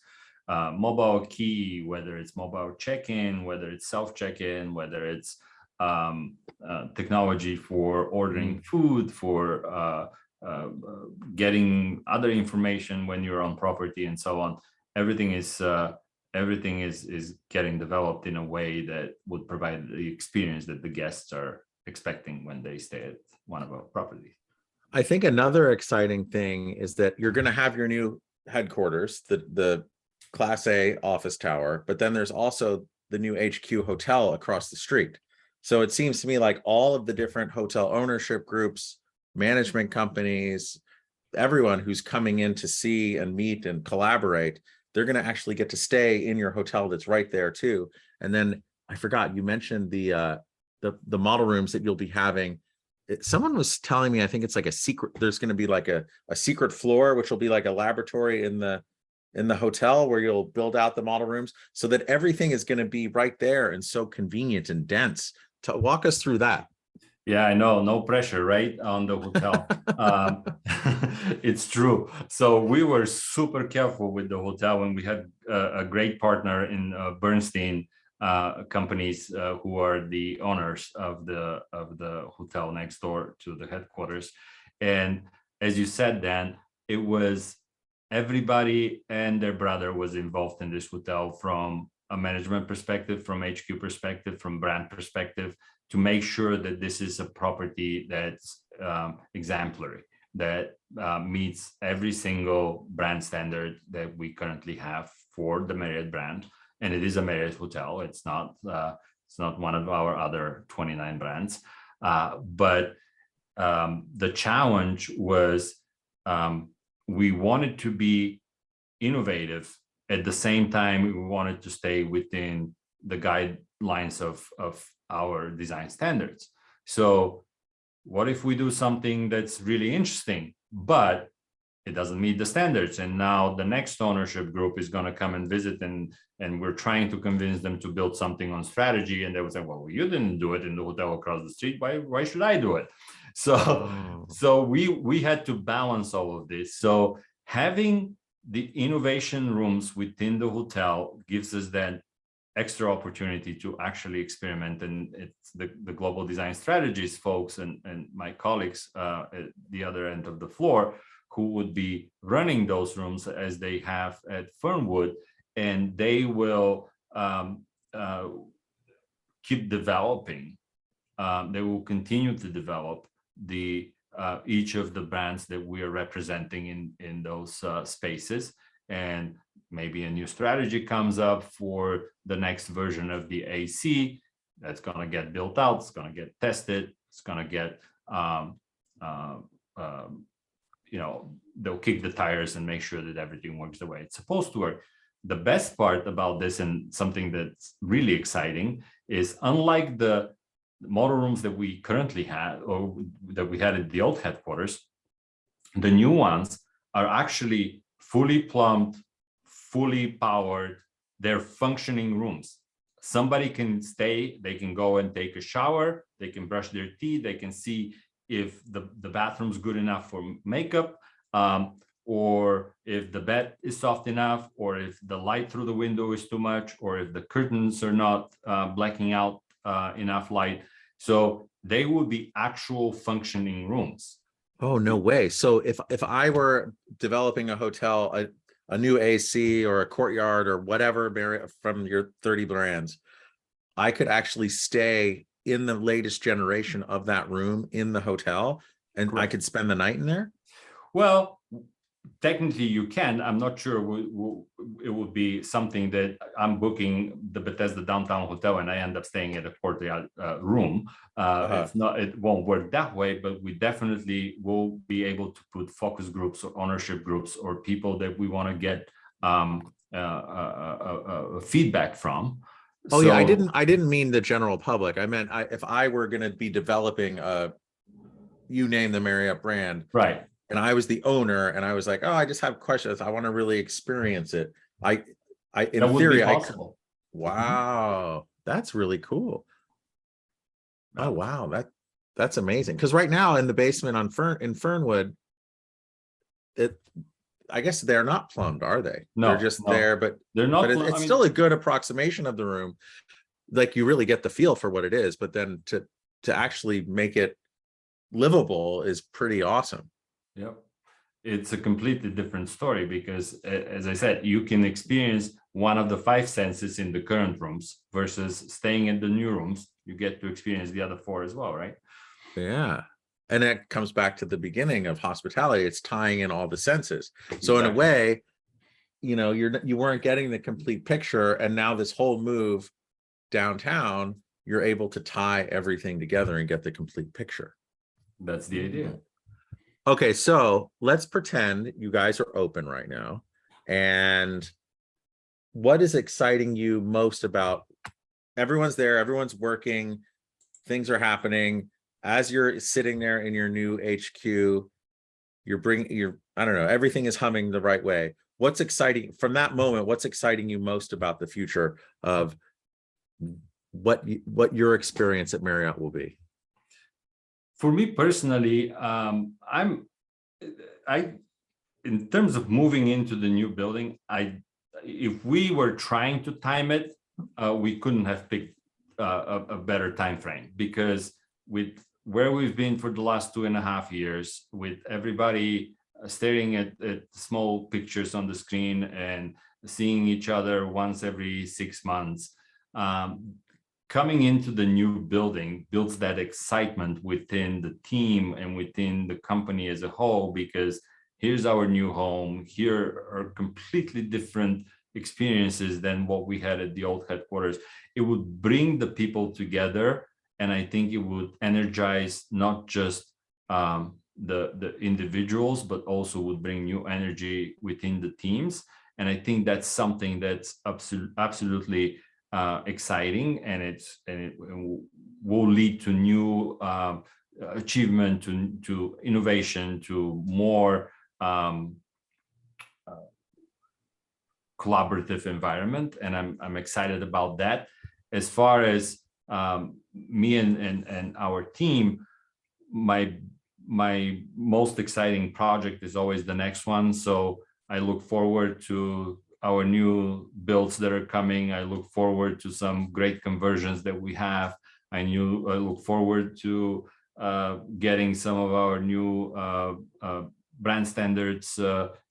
mobile key, whether it's mobile check-in, whether it's self-check-in, whether it's technology for ordering food, for getting other information when you're on property and so on. Everything is getting developed in a way that would provide the experience that the guests are expecting when they stay at one of our properties. I think another exciting thing is that you're going to have your new headquarters, the Class A office tower, but then there's also the new HQ hotel across the street. So it seems to me like all of the different hotel ownership groups, management companies, everyone who's coming in to see and meet and collaborate, they're going to actually get to stay in your hotel that's right there too. And then I forgot, you mentioned the model rooms that you'll be having. Someone was telling me, I think it's like a secret, there's going to be like a secret floor, which will be like a laboratory in the hotel where you'll build out the model rooms so that everything is going to be right there and so convenient and dense. To walk us through that. Yeah, I know, no pressure, right, on the hotel. It's true. So we were super careful with the hotel when we had a great partner in Bernstein companies who are the owners of the hotel next door to the headquarters. And as you said, Dan, it was everybody and their brother was involved in this hotel, from a management perspective, from HQ perspective, from brand perspective, to make sure that this is a property that's exemplary, that meets every single brand standard that we currently have for the Marriott brand. And it is a Marriott hotel. It's not one of our other 29 brands. But the challenge was we wanted to be innovative. At the same time, we wanted to stay within the guidelines of our design standards. So what if we do something that's really interesting, but it doesn't meet the standards? And now the next ownership group is going to come and visit, and we're trying to convince them to build something on strategy. And they would say, well, you didn't do it in the hotel across the street. Why should I do it? So we had to balance all of this. So having the innovation rooms within the hotel gives us that extra opportunity to actually experiment. And it's the global design strategies folks and my colleagues at the other end of the floor who would be running those rooms as they have at Fernwood, and they will keep developing. They will continue to develop each of the brands that we are representing in those spaces. And maybe a new strategy comes up for the next version of the AC that's going to get built out, it's going to get tested, it's going to get they'll kick the tires and make sure that everything works the way it's supposed to work. The best part about this, and something that's really exciting, is unlike the model rooms that we currently had or that we had at the old headquarters, the new ones are actually fully plumbed, fully powered. They're functioning rooms. Somebody can stay, they can go and take a shower, they can brush their teeth, they can see if the bathroom's good enough for makeup, or if the bed is soft enough, or if the light through the window is too much, or if the curtains are not blacking out enough light. So they will be actual functioning rooms. Oh, no way. So if I were developing a hotel, a new AC or a courtyard or whatever from your 30 brands, I could actually stay in the latest generation of that room in the hotel, and correct, I could spend the night in there? Well, technically you can. I'm not sure it would be something that I'm booking the Bethesda Downtown Hotel and I end up staying at a courtyard room. It's not, it won't work that way, but we definitely will be able to put focus groups or ownership groups or people that we want to get feedback from. Oh yeah, I didn't mean the general public. I meant if I were going to be developing you name the Marriott brand, Right. and I was the owner, and I was like, oh, I just have questions. I want to really experience it. In That would theory, be possible. wow, that's really cool. Oh wow, that's amazing. Because right now in the basement on in Fernwood, I guess they're not plumbed, are they? No, they're just no. there, but They're not. it's I mean, still a good approximation of the room. Like you really get the feel for what it is, but then to actually make it livable is pretty awesome. Yep. It's a completely different story because, as I said, you can experience one of the 5 senses in the current rooms versus staying in the new rooms. You get to experience the other 4 as well, right? Yeah. And that comes back to the beginning of hospitality. It's tying in all the senses. So in a way, you know, you weren't getting the complete picture. And now this whole move downtown, you're able to tie everything together and get the complete picture. That's the idea. Okay, so let's pretend you guys are open right now. And what is exciting you most about everyone's there, everyone's working, things are happening. As you're sitting there in your new HQ, I don't know, everything is humming the right way. What's exciting from that moment? What's exciting you most about the future of what your experience at Marriott will be? For me personally, in terms of moving into the new building, if we were trying to time it, we couldn't have picked a better time frame, because with where we've been for the last 2.5 years, with everybody staring at small pictures on the screen and seeing each other once every 6 months, coming into the new building builds that excitement within the team and within the company as a whole, because here's our new home. Here are completely different experiences than what we had at the old headquarters. It would bring the people together, and I think it would energize not just the individuals, but also would bring new energy within the teams. And I think that's something that's absolutely exciting, and it will lead to new achievement, to innovation, to more collaborative environment, and I'm excited about that. As far as me and our team, my most exciting project is always the next one. So I look forward to our new builds that are coming. I look forward to some great conversions that we have. I look forward to getting some of our new brand standards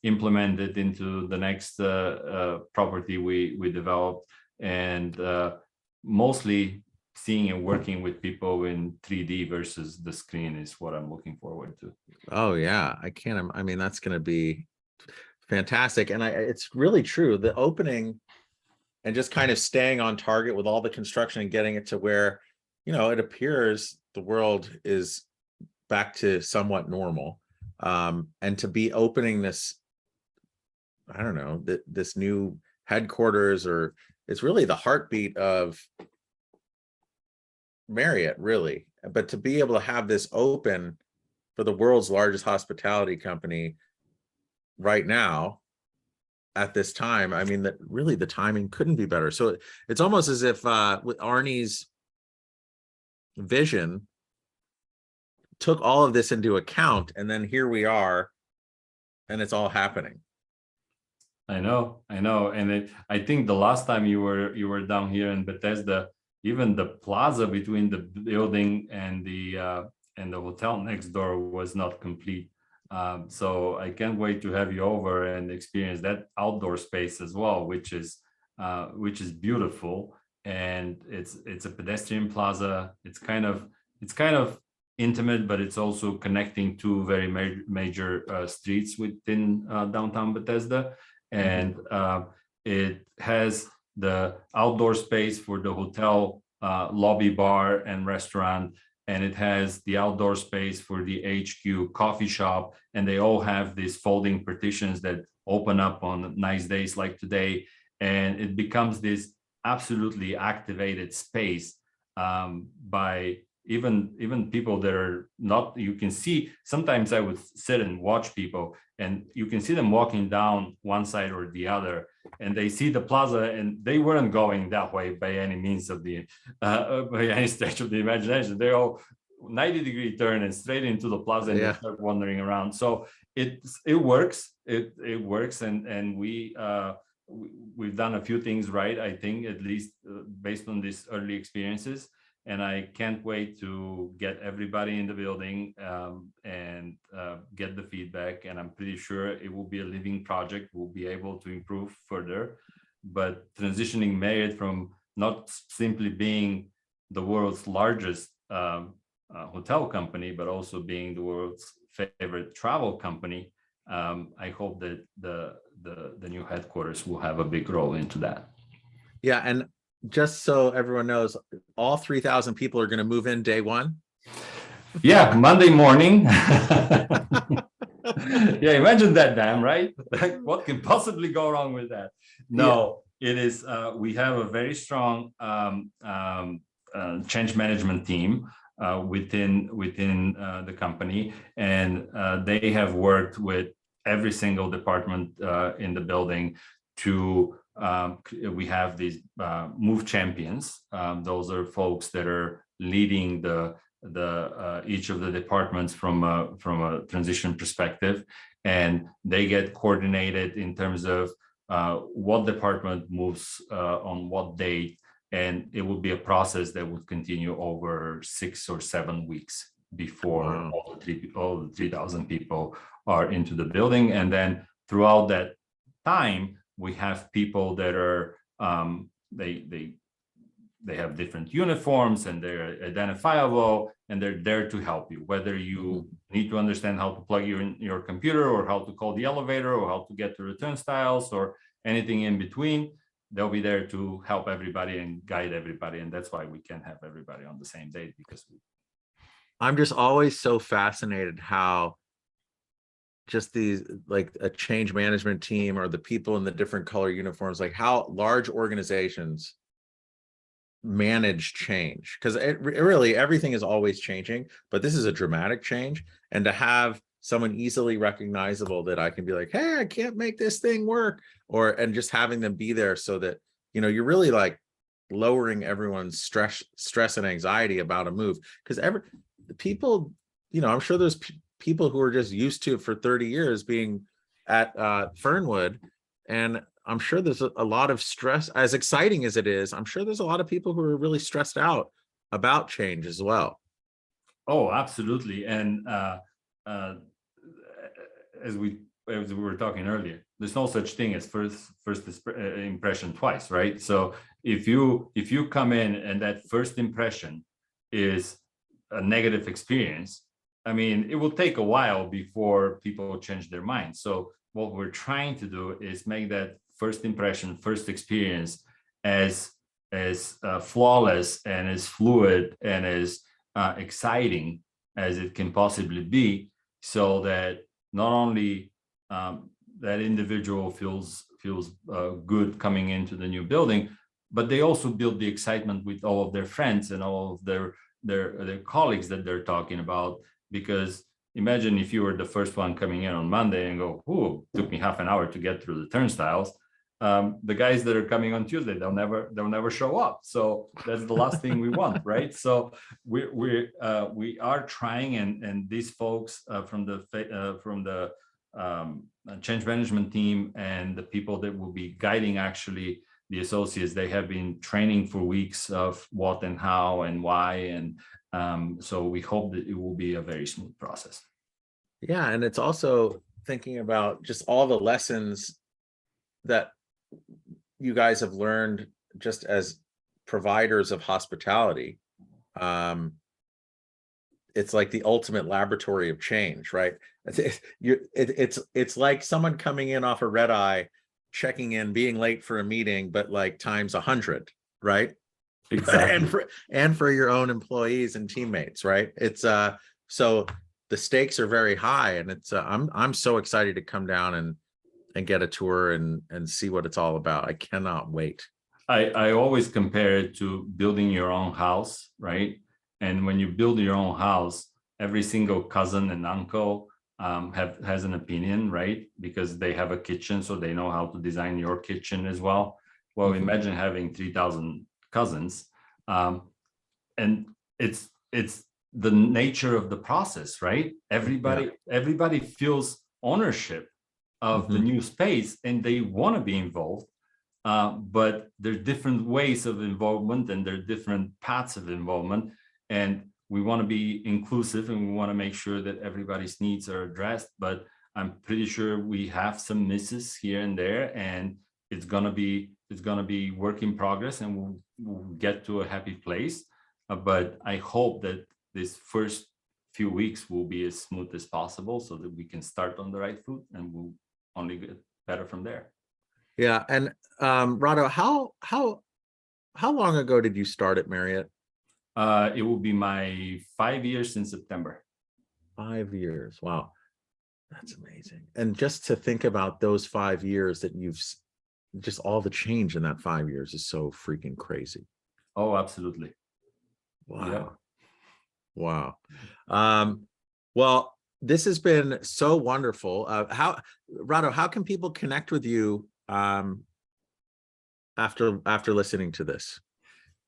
implemented into the next property we developed, and mostly seeing and working with people in 3D versus the screen is what I'm looking forward to. Oh yeah, I mean, that's going to be fantastic. And it's really true. The opening and just kind of staying on target with all the construction and getting it to where, you know, it appears the world is back to somewhat normal. And to be opening this, I don't know, this new headquarters, or it's really the heartbeat of Marriott, really. But to be able to have this open for the world's largest hospitality company right now at this time, I mean, that really the timing couldn't be better. So it's almost as if with Arnie's vision took all of this into account, and then here we are, and it's all happening. I know, and I think the last time you were down here in Bethesda, even the plaza between the building and the hotel next door was not complete. So I can't wait to have you over and experience that outdoor space as well, which is beautiful. And it's a pedestrian plaza. It's kind of intimate, but it's also connecting two very major streets within downtown Bethesda. And it has the outdoor space for the hotel lobby, bar, and restaurant, and it has the outdoor space for the HQ coffee shop, and they all have these folding partitions that open up on nice days like today, and it becomes this absolutely activated space by even people that are not, you can see, sometimes I would sit and watch people and you can see them walking down one side or the other, and they see the plaza and they weren't going that way by any means of the by any stretch of the imagination. They all 90-degree turn and straight into the plaza, and they start wandering around. So it works. It works, and we've done a few things right, I think, at least based on these early experiences. And I can't wait to get everybody in the building and get the feedback. And I'm pretty sure it will be a living project. We'll be able to improve further. But transitioning Marriott from not simply being the world's largest hotel company, but also being the world's favorite travel company, I hope that the new headquarters will have a big role into that. Yeah, and just so everyone knows, all 3,000 people are going to move in day one. Yeah, Monday morning. Yeah, imagine that, Dan, right? Like, what can possibly go wrong with that? No, it is. We have a very strong change management team within the company, and they have worked with every single department in the building to we have these move champions. Those are folks that are leading the each of the departments from a transition perspective, and they get coordinated in terms of what department moves on what date, and it would be a process that would continue over 6 or 7 weeks before all the 3,000 people are into the building. And then throughout that time, we have people that are they have different uniforms and they're identifiable, and they're there to help you, whether you need to understand how to plug your computer, or how to call the elevator, or how to get to the turnstiles, or anything in between. They'll be there to help everybody and guide everybody, and that's why we can't have everybody on the same date, because I'm just always so fascinated how just these, like a change management team or the people in the different color uniforms, like how large organizations manage change, because it really, everything is always changing, but this is a dramatic change. And to have someone easily recognizable that I can be like, hey, I can't make this thing work, and just having them be there so that, you know, you're really like lowering everyone's stress and anxiety about a move. Because people, you know, I'm sure there's people who are just used to it for 30 years being at Fernwood, and I'm sure there's a lot of stress. As exciting as it is, I'm sure there's a lot of people who are really stressed out about change as well. Oh, absolutely. And as we were talking earlier, there's no such thing as first impression twice, right? So if you come in and that first impression is a negative experience, I mean, it will take a while before people change their minds. So what we're trying to do is make that first impression, first experience as flawless and as fluid and as exciting as it can possibly be, so that not only that individual feels good coming into the new building, but they also build the excitement with all of their friends and all of their colleagues that they're talking about. Because imagine if you were the first one coming in on Monday and go, "Ooh, it took me half an hour to get through the turnstiles." The guys that are coming on Tuesday, they'll never show up. So that's the last thing we want, right? So we are trying, and these folks from the change management team and the people that will be guiding actually the associates, they have been training for weeks of what and how and why, and so we hope that it will be a very smooth process. Yeah, and it's also thinking about just all the lessons that you guys have learned just as providers of hospitality. It's like the ultimate laboratory of change, right? It's like someone coming in off a red eye, checking in, being late for a meeting, but like times 100, right? Exactly. and for your own employees and teammates, right? It's so the stakes are very high, and it's I'm so excited to come down and and get a tour and see what it's all about. I cannot wait. I always compare it to building your own house, right? And when you build your own house, every single cousin and uncle has an opinion, right? Because they have a kitchen, so they know how to design your kitchen as well. Well, imagine having 3,000 cousins, and it's the nature of the process, right? Everybody feels ownership of the new space, and they want to be involved. But there are different ways of involvement, and there are different paths of involvement, and we want to be inclusive, and we want to make sure that everybody's needs are addressed. But I'm pretty sure we have some misses here and there, and it's gonna be work in progress, and we'll get to a happy place. But I hope that this first few weeks will be as smooth as possible, so that we can start on the right foot, and we'll only get better from there. Yeah. And Rado, how long ago did you start at Marriott? It will be my 5 years in September. 5 years. Wow. That's amazing. And just to think about those 5 years that you've just all the change in that 5 years is so freaking crazy. Oh, absolutely. Wow. Yeah. Wow. Well, this has been so wonderful. Rado, how can people connect with you after listening to this?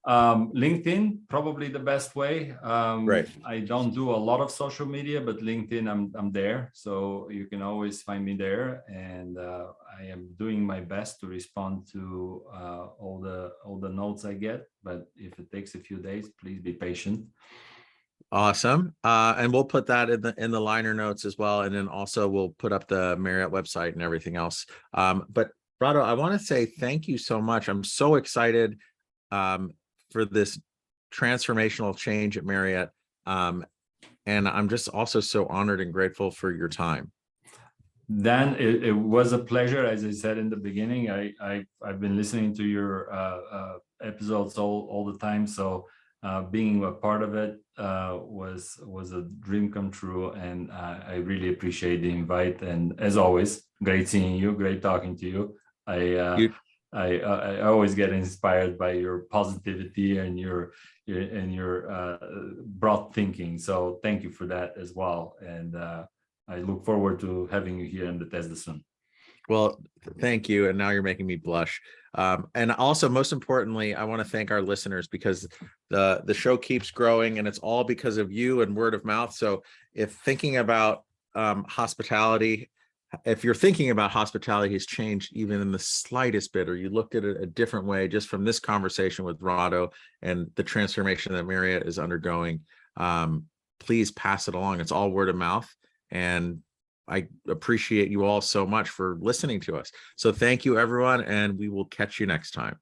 LinkedIn, probably the best way. Right. I don't do a lot of social media, but LinkedIn, I'm there, so you can always find me there. And I am doing my best to respond to all the notes I get. But if it takes a few days, please be patient. Awesome. And we'll put that in the liner notes as well. And then also we'll put up the Marriott website and everything else. But Rado, I want to say thank you so much. I'm so excited for this transformational change at Marriott. And I'm just also so honored and grateful for your time. Dan, it was a pleasure. As I said in the beginning, I've been listening to your episodes all the time. So being a part of it was a dream come true, and I really appreciate the invite. And as always, great seeing you, great talking to you. I always get inspired by your positivity and your broad thinking. So thank you for that as well. And I look forward to having you here in Bethesda soon. Well, thank you. And now you're making me blush. And also, most importantly, I want to thank our listeners, because the show keeps growing, and it's all because of you and word of mouth. So if thinking about hospitality, if you're thinking about hospitality has changed even in the slightest bit, or you looked at it a different way just from this conversation with Rado and the transformation that Marriott is undergoing, please pass it along. It's all word of mouth. And I appreciate you all so much for listening to us. So thank you, everyone, and we will catch you next time.